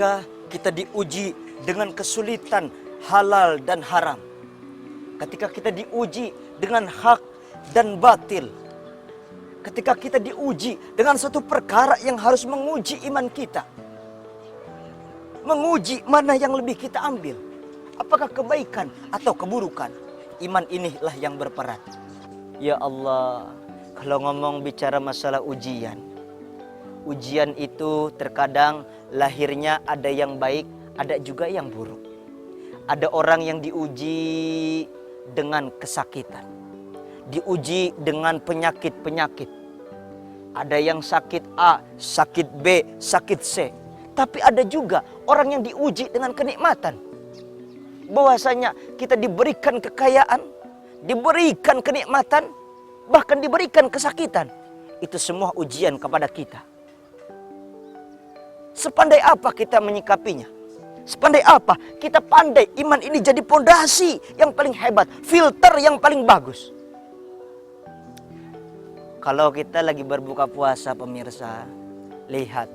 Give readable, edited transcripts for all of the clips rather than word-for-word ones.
ketika kita diuji dengan kesulitan halal dan haram, ketika kita diuji dengan hak dan batil, ketika kita diuji dengan satu perkara yang harus menguji iman kita, menguji mana yang lebih kita ambil, apakah kebaikan atau keburukan, iman inilah yang berperan. Ya Allah, kalau ngomong bicara masalah ujian, ujian itu terkadang lahirnya ada yang baik, ada juga yang buruk. Ada orang yang diuji dengan kesakitan, diuji dengan penyakit-penyakit. Ada yang sakit A, sakit B, sakit C. Tapi ada juga orang yang diuji dengan kenikmatan. Bahwasanya kita diberikan kekayaan, diberikan kenikmatan, bahkan diberikan kesakitan. Itu semua ujian kepada kita. Sepandai apa kita menyikapinya? Sepandai apa kita pandai iman ini jadi pondasi yang paling hebat, filter yang paling bagus. Kalau kita lagi berbuka puasa pemirsa, lihat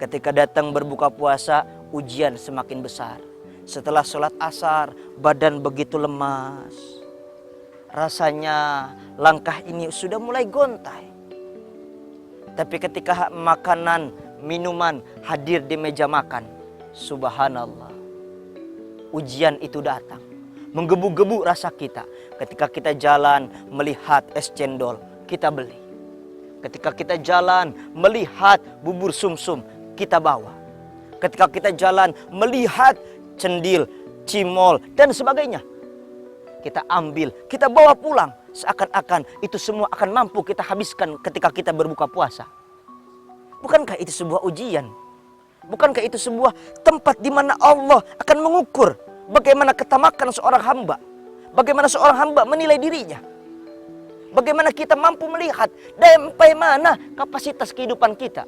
ketika datang berbuka puasa ujian semakin besar. Setelah sholat asar badan begitu lemas. Rasanya langkah ini sudah mulai gontai. Tapi ketika makanan, minuman hadir di meja makan, subhanallah, ujian itu datang, menggebu-gebu rasa kita. Ketika kita jalan melihat es cendol, kita beli. Ketika kita jalan melihat bubur sumsum, kita bawa. Ketika kita jalan melihat cendil, cimol, dan sebagainya, kita ambil, kita bawa pulang. Seakan-akan itu semua akan mampu kita habiskan ketika kita berbuka puasa. Bukankah itu sebuah ujian? Bukankah itu sebuah tempat di mana Allah akan mengukur bagaimana ketamakan seorang hamba, bagaimana seorang hamba menilai dirinya, bagaimana kita mampu melihat sampai mana kapasitas kehidupan kita.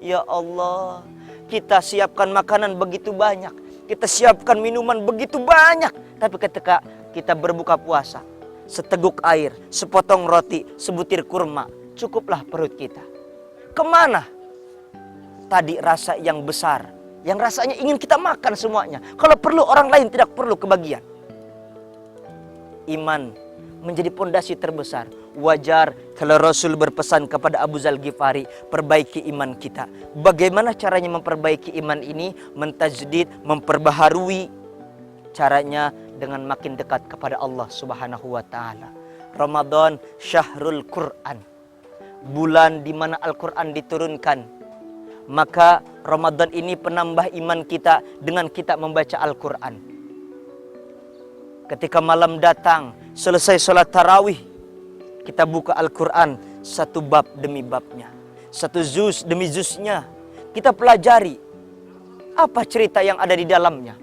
Ya Allah, kita siapkan makanan begitu banyak, kita siapkan minuman begitu banyak, tapi ketika kita berbuka puasa, seteguk air, sepotong roti, sebutir kurma, cukuplah perut kita. Kemana tadi rasa yang besar, yang rasanya ingin kita makan semuanya? Kalau perlu orang lain tidak perlu kebagian. Iman menjadi pondasi terbesar. Wajar kalau Rasul berpesan kepada Abu Dzar Ghifari, perbaiki iman kita. Bagaimana caranya memperbaiki iman ini? Mentajdid, memperbaharui. Caranya dengan makin dekat kepada Allah Subhanahu wa taala. Ramadan syahrul Quran, bulan di mana Al-Quran diturunkan. Maka Ramadan ini penambah iman kita dengan kita membaca Al-Quran. Ketika malam datang, selesai sholat tarawih, kita buka Al-Quran satu bab demi babnya, satu juz demi juznya. Kita pelajari apa cerita yang ada di dalamnya,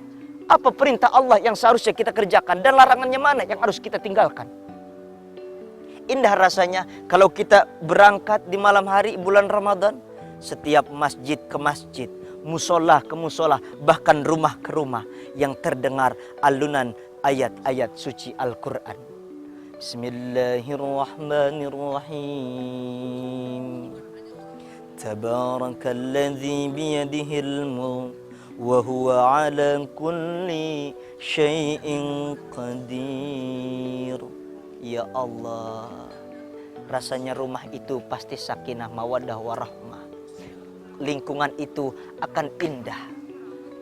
apa perintah Allah yang seharusnya kita kerjakan, dan larangannya mana yang harus kita tinggalkan. Indah rasanya kalau kita berangkat di malam hari bulan Ramadan, setiap masjid ke masjid, musola ke musola, bahkan rumah ke rumah, yang terdengar alunan ayat-ayat suci Al-Quran. Bismillahirrahmanirrahim. Tabarakalladzi biyadihil mulk wa huwa ala kulli syai'in qadir. Ya Allah, rasanya rumah itu pasti sakinah, mawaddah, warahmah. Lingkungan itu akan indah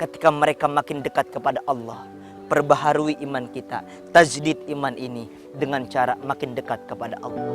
ketika mereka makin dekat kepada Allah. Perbaharui iman kita, tajdid iman ini dengan cara makin dekat kepada Allah.